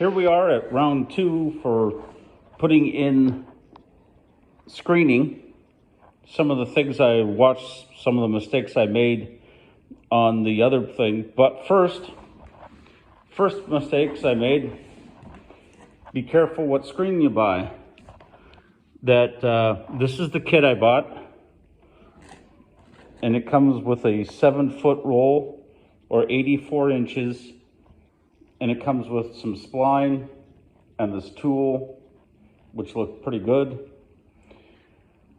Here we are at round 2 for putting in screening. Some of the things I watched, some of the mistakes I made on the other thing. But first mistakes I made, be careful what screen you buy. This is the kit I bought, and it comes with a 7-foot roll or 84 inches, and it comes with some spline and this tool, which look pretty good,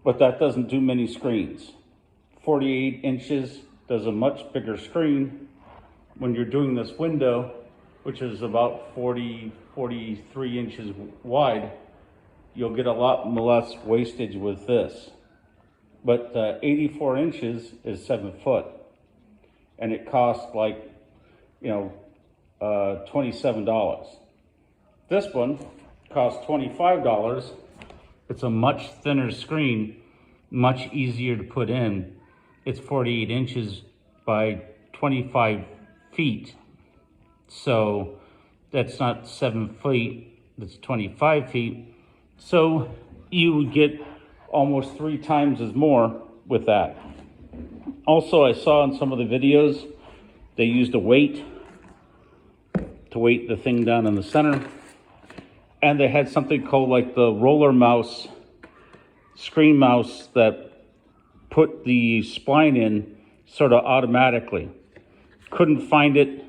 but that doesn't do many screens. 48 inches does a much bigger screen. When you're doing this window, which is about 43 inches wide, you'll get a lot less wastage with this. But 84 inches is 7 foot, and it costs like, $27. This one costs $25. It's a much thinner screen, much easier to put in. It's 48 inches by 25 feet. So that's not 7 feet, that's 25 feet. So you would get almost 3 times as more with that. Also, I saw in some of the videos, they used a weight to weight the thing down in the center. And they had something called like the roller mouse, screen mouse, that put the spline in sort of automatically. Couldn't find it,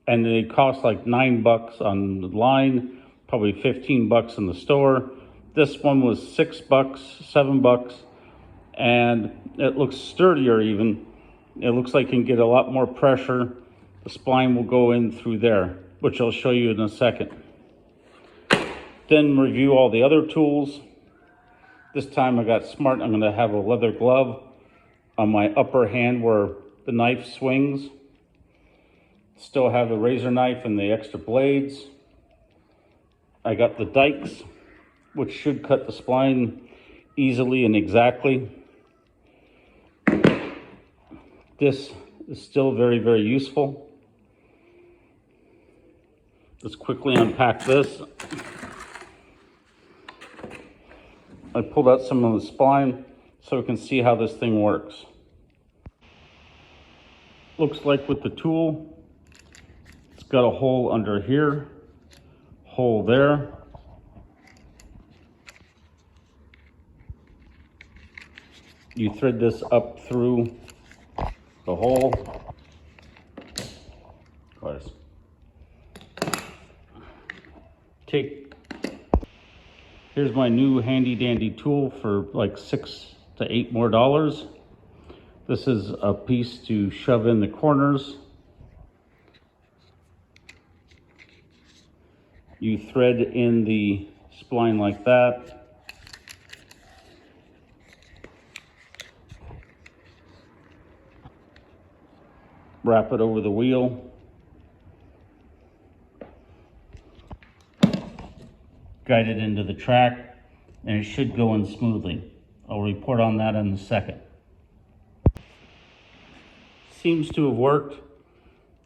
and they cost like $9 online, probably $15 in the store. This one was $6, $7, and it looks sturdier even. It looks like you can get a lot more pressure. The spline will go in through there, which I'll show you in a second. Then review all the other tools. This time I got smart. I'm gonna have a leather glove on my upper hand where the knife swings. Still have the razor knife and the extra blades. I got the dikes, which should cut the spline easily and exactly. This is still very, very useful. Let's quickly unpack this. I pulled out some of the spline so we can see how this thing works. Looks like with the tool, it's got a hole under here, hole there. You thread this up through the hole. Of course. Here's my new handy dandy tool for like $6 to $8 more. This is a piece to shove in the corners. You thread in the spline like that. Wrap it over the wheel. Guide it into the track, and it should go in smoothly. I'll report on that in a second. Seems to have worked,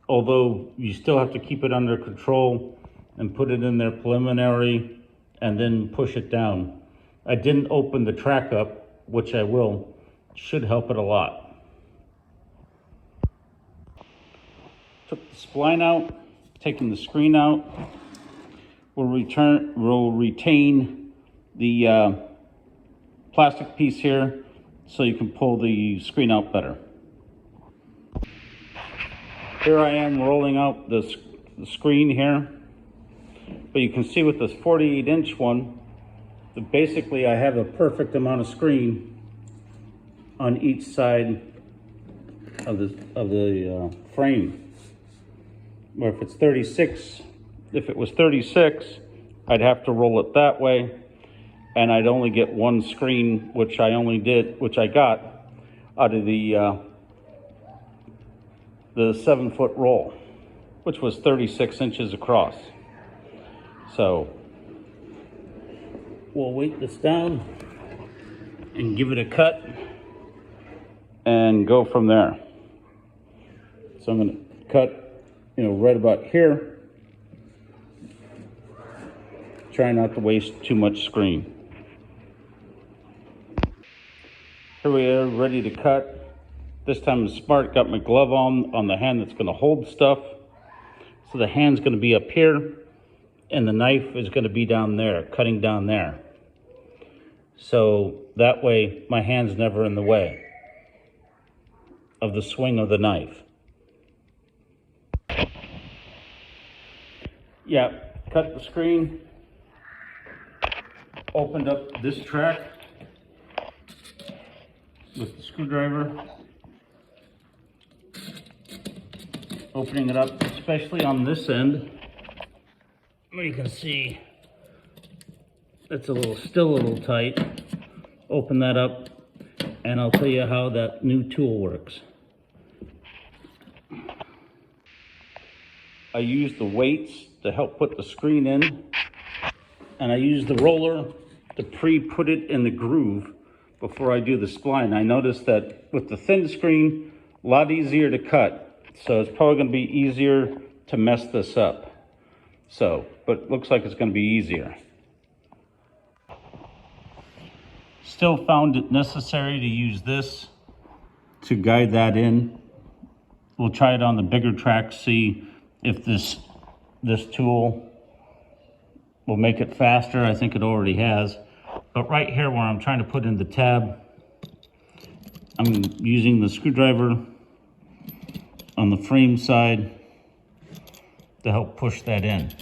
although you still have to keep it under control and put it in there preliminary and then push it down. I didn't open the track up, which I will. Should help it a lot. Took the spline out, taking the screen out. We'll retain the plastic piece here so you can pull the screen out better. Here I am rolling out the screen here, but you can see with this 48-inch one that basically I have a perfect amount of screen on each side of the frame. Where if it was 36, I'd have to roll it that way, and I'd only get one screen, which I got out of the 7-foot roll, which was 36 inches across. So we'll weight this down and give it a cut and go from there. So I'm going to cut, right about here. try not to waste too much screen. Here we are, ready to cut. This time I'm smart, got my glove on the hand that's gonna hold stuff. So the hand's gonna be up here and the knife is gonna be down there, cutting down there. So that way my hand's never in the way of the swing of the knife. Yeah, cut the screen, opened up this track with the screwdriver, opening it up, especially on this end, where you can see it's still a little tight. Open that up, and I'll tell you how that new tool works. I use the weights to help put the screen in, and I use the roller to pre-put it in the groove before I do the spline. I noticed that with the thin screen, a lot easier to cut, so it's probably going to be easier to mess this up. So, but it looks like it's going to be easier. Still found it necessary to use this to guide that in. We'll try it on the bigger track, see if this tool will make it faster. I think it already has. But right here where I'm trying to put in the tab, I'm using the screwdriver on the frame side to help push that in.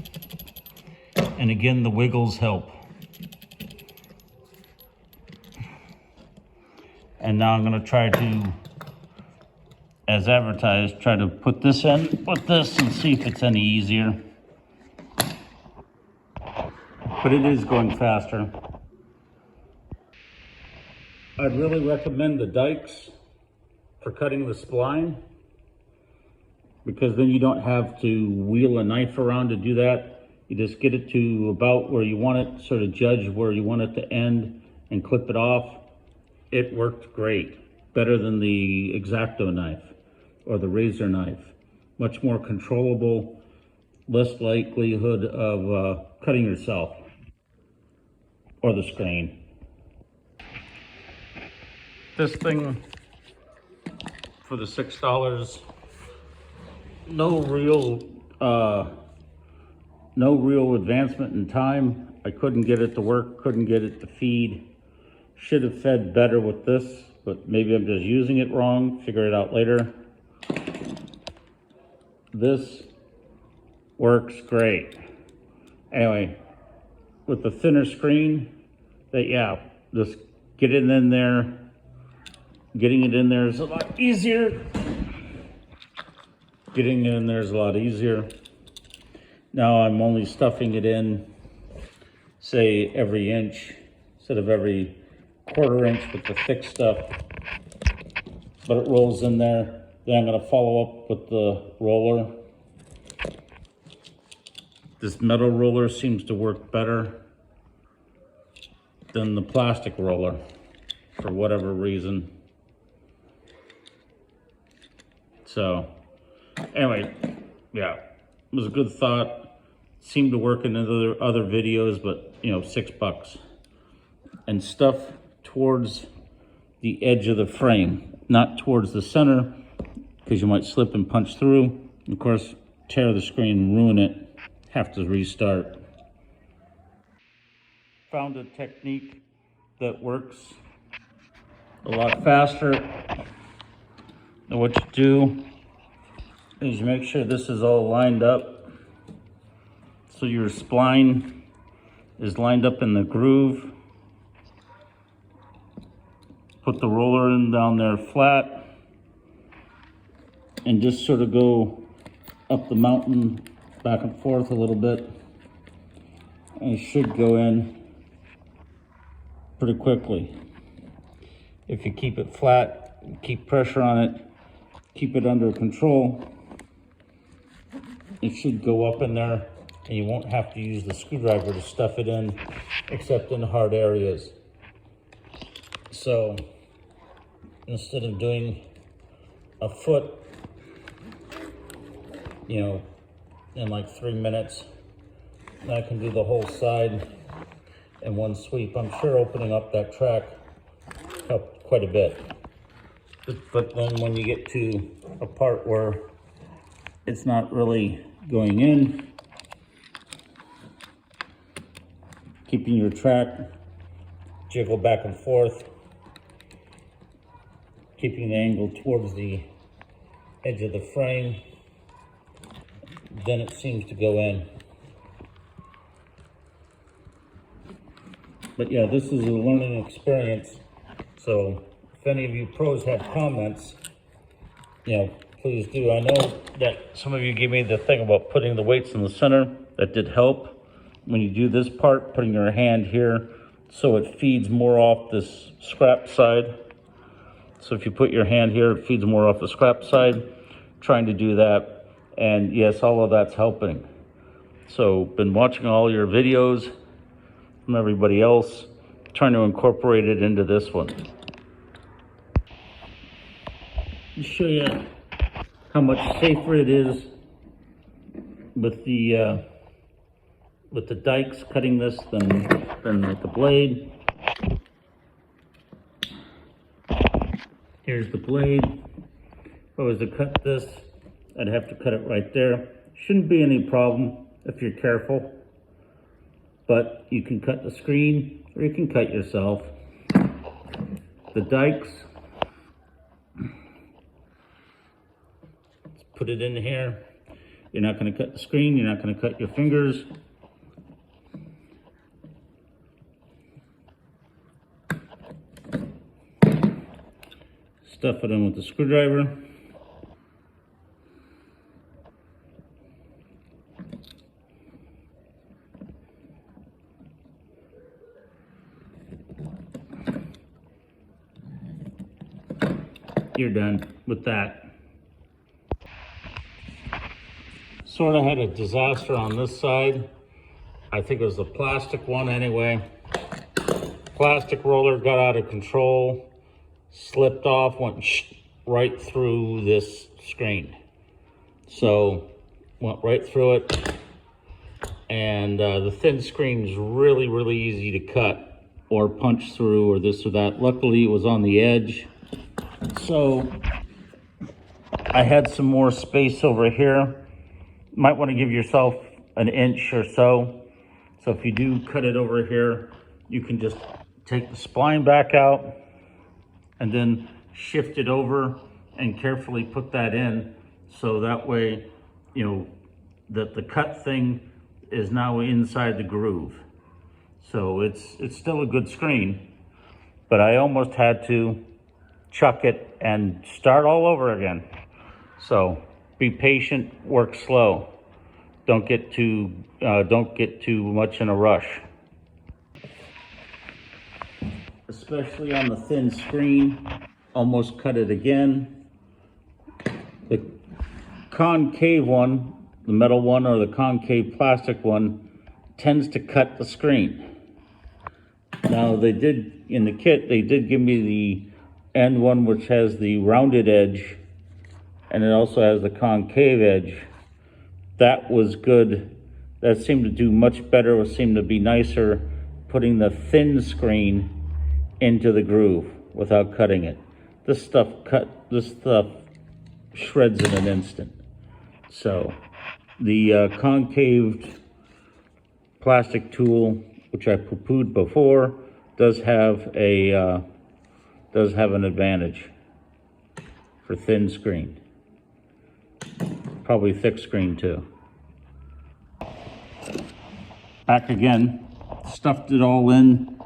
And again, the wiggles help. And now I'm gonna try to, as advertised, try to put this in with this and see if it's any easier. But it is going faster. I'd really recommend the dikes for cutting the spline, because then you don't have to wheel a knife around to do that. You just get it to about where you want it, sort of judge where you want it to end and clip it off. It worked great, better than the X-Acto knife or the razor knife. Much more controllable, less likelihood of cutting yourself or the screen. This thing for the $6, no real advancement in time. I couldn't get it to work, couldn't get it to feed. Should have fed better with this, but maybe I'm just using it wrong. Figure it out later. This works great. Anyway, with the thinner screen, just get it in there. Getting it in there is a lot easier. Getting it in there is a lot easier. Now I'm only stuffing it in, say, every inch instead of every quarter inch with the thick stuff. But it rolls in there. Then I'm going to follow up with the roller. This metal roller seems to work better than the plastic roller for whatever reason. So anyway, yeah, it was a good thought. Seemed to work in other videos, but you know, $6. And stuff towards the edge of the frame, not towards the center, because you might slip and punch through. Of course, tear the screen and ruin it. Have to restart. Found a technique that works a lot faster. Now what you do is you make sure this is all lined up, so your spline is lined up in the groove. Put the roller in down there flat and just sort of go up the mountain back and forth a little bit, and it should go in pretty quickly. If you keep it flat, keep pressure on it, keep it under control, it should go up in there, and you won't have to use the screwdriver to stuff it in, except in hard areas. So instead of doing a foot, you know, in like 3 minutes, And I can do the whole side in one sweep. I'm sure opening up that track helped quite a bit. But then when you get to a part where it's not really going in, keeping your track, jiggle back and forth, keeping the angle towards the edge of the frame, then it seems to go in. But yeah, this is a learning experience. So if any of you pros have comments, please do. I know that some of you gave me the thing about putting the weights in the center. That did help. When you do this part, putting your hand here so it feeds more off this scrap side. So if you put your hand here, it feeds more off the scrap side. Trying to do that. And yes, all of that's helping. So been watching all your videos from everybody else, trying to incorporate it into this one. I'll show you how much safer it is with the dikes cutting this than with the blade. Here's the blade. If I was to cut this, I'd have to cut it right there. Shouldn't be any problem if you're careful, but you can cut the screen or you can cut yourself. The dikes, let's put it in here. You're not going to cut the screen, you're not going to cut your fingers. Stuff it in with the screwdriver. You're done with that. Sort of had a disaster on this side. I think it was the plastic one anyway. Plastic roller got out of control, slipped off, went right through this screen. So went right through it. And the thin screen is really, really easy to cut or punch through or this or that. Luckily it was on the edge. So I had some more space over here. Might want to give yourself an inch or so. So if you do cut it over here, you can just take the spline back out and then shift it over and carefully put that in. So that way, that the cut thing is now inside the groove. So it's still a good screen, but I almost had to chuck it and start all over again. So be patient, work slow. Don't get too much in a rush. Especially on the thin screen, almost cut it again. The concave one, the metal one or the concave plastic one, tends to cut the screen. Now they did, in the kit, they did give me the end one which has the rounded edge and it also has the concave edge. That was good. That seemed to do much better. It seemed to be nicer putting the thin screen into the groove without cutting it. This stuff shreds in an instant. So the concave plastic tool, which I poo-pooed before, does have an advantage for thin screen. Probably thick screen too. Back again, stuffed it all in,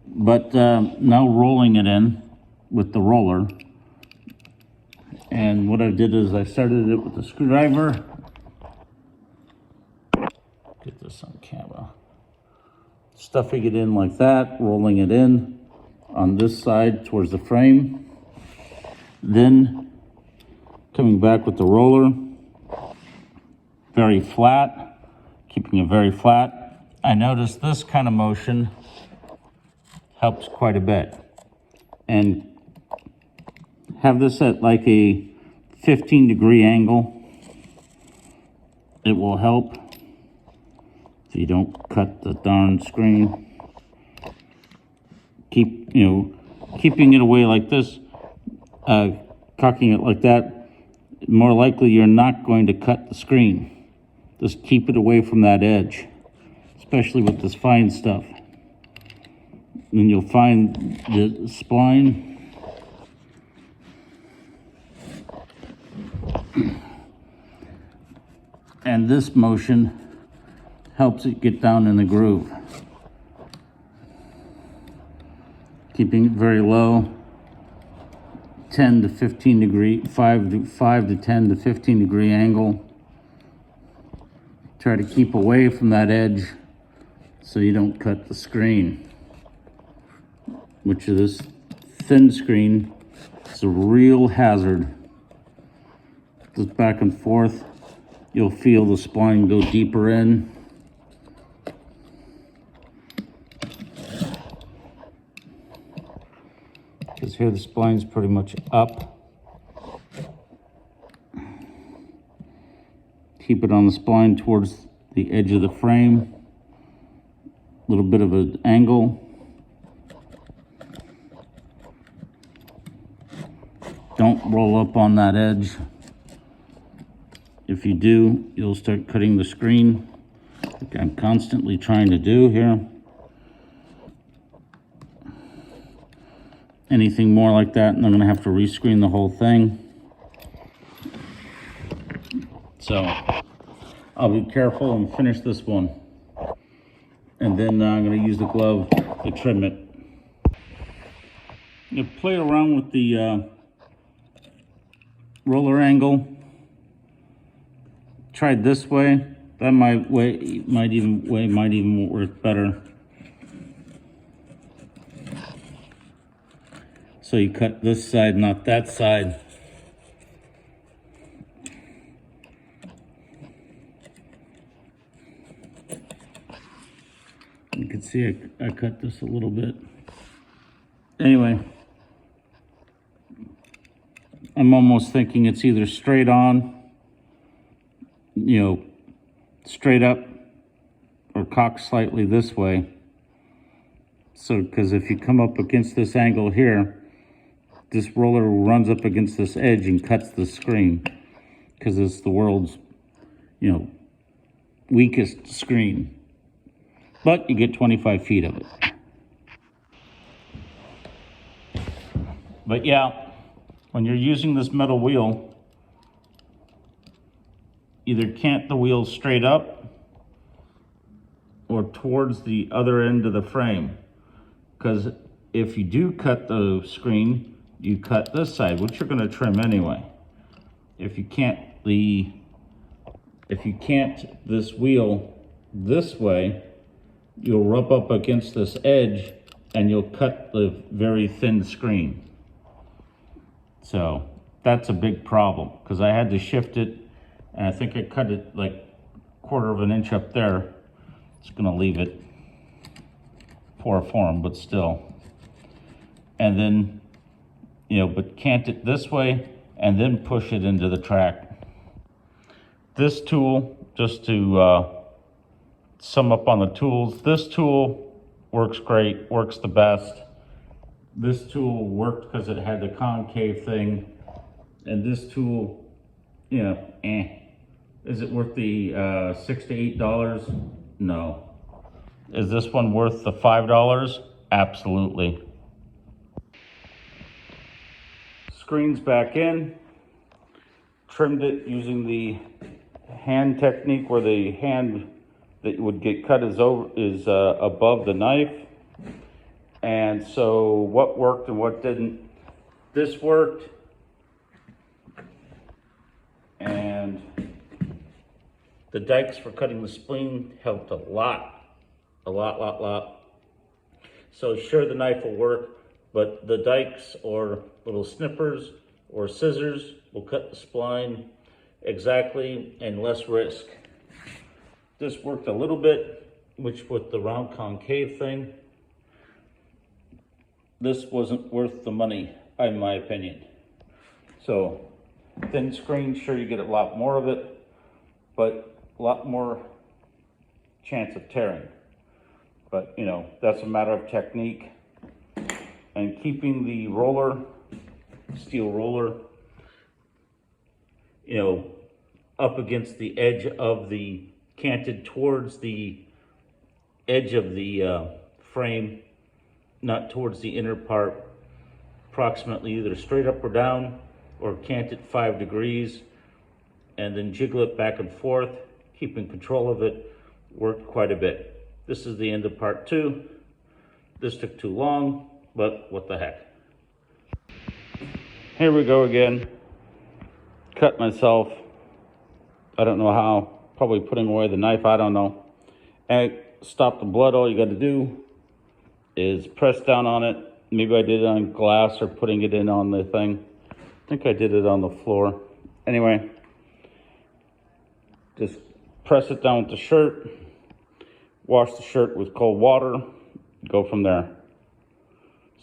but now rolling it in with the roller. And what I did is I started it with the screwdriver. Get this on camera. Stuffing it in like that, rolling it in on this side towards the frame. Then coming back with the roller, very flat, keeping it very flat. I noticed this kind of motion helps quite a bit. And have this at like a 15-degree angle. It will help so you don't cut the darn screen. Keeping it away like this, cocking it like that, more likely you're not going to cut the screen. Just keep it away from that edge, especially with this fine stuff. Then you'll find the spline. And this motion helps it get down in the groove. Keeping it very low, 10 to 15 degree, 5 to 10 to 15 degree angle. Try to keep away from that edge so you don't cut the screen, which is this thin screen is a real hazard. Just back and forth, you'll feel the spline go deeper in. Because here the spline's pretty much up. Keep it on the spline towards the edge of the frame. A little bit of an angle. Don't roll up on that edge. If you do, you'll start cutting the screen, like I'm constantly trying to do here. Anything more like that, and I'm going to have to rescreen the whole thing. So I'll be careful and finish this one. And then I'm going to use the glove to trim it. You play around with the roller angle. Tried this way. That might even work better. So you cut this side, not that side. You can see I cut this a little bit. Anyway, I'm almost thinking it's either straight on, straight up, or cocked slightly this way. So, because if you come up against this angle here, this roller runs up against this edge and cuts the screen, because it's the world's, weakest screen. But you get 25 feet of it. But yeah, when you're using this metal wheel, either cant the wheel straight up or towards the other end of the frame. Because if you do cut the screen, you cut this side, which you're going to trim anyway. If you cant this wheel this way, you'll rub up against this edge and you'll cut the very thin screen. So that's a big problem, because I had to shift it, and I think I cut it like 1/4 of an inch up there. It's going to leave it poor form, but still. And then, but cant it this way and then push it into the track. This tool, just to sum up on the tools, this tool works great, works the best. This tool worked because it had the concave thing. And this tool, Is it worth the $6 to $8? No. Is this one worth the $5? Absolutely. Screen's back in. Trimmed it using the hand technique, where the hand that would get cut is above the knife. And so what worked and what didn't? This worked. And the dikes for cutting the spleen helped a lot. So sure, the knife will work, but the dikes or little snippers or scissors will cut the spline exactly and less risk. This worked a little bit, which with the round concave thing, this wasn't worth the money, in my opinion. So thin screen, sure, you get a lot more of it, but a lot more chance of tearing. But, you know, that's a matter of technique. And keeping the roller, steel roller, you know, up against the edge of the, canted towards the edge of the frame, not towards the inner part, approximately either straight up or down, or canted 5 degrees, and then jiggle it back and forth, keeping control of it, worked quite a bit. This is the end of part 2. This took too long, but what the heck. Here we go again. Cut myself. I don't know how. Probably putting away the knife, I don't know. And stop the blood, all you got to do is press down on it. Maybe I did it on glass or putting it in on the thing. I think I did it on the floor. Anyway, just press it down with the shirt. Wash the shirt with cold water. Go from there.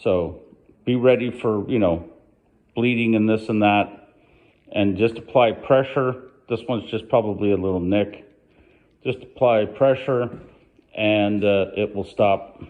So be ready for, you know, bleeding and this and that. And just apply pressure. This one's just probably a little nick. Just apply pressure and it will stop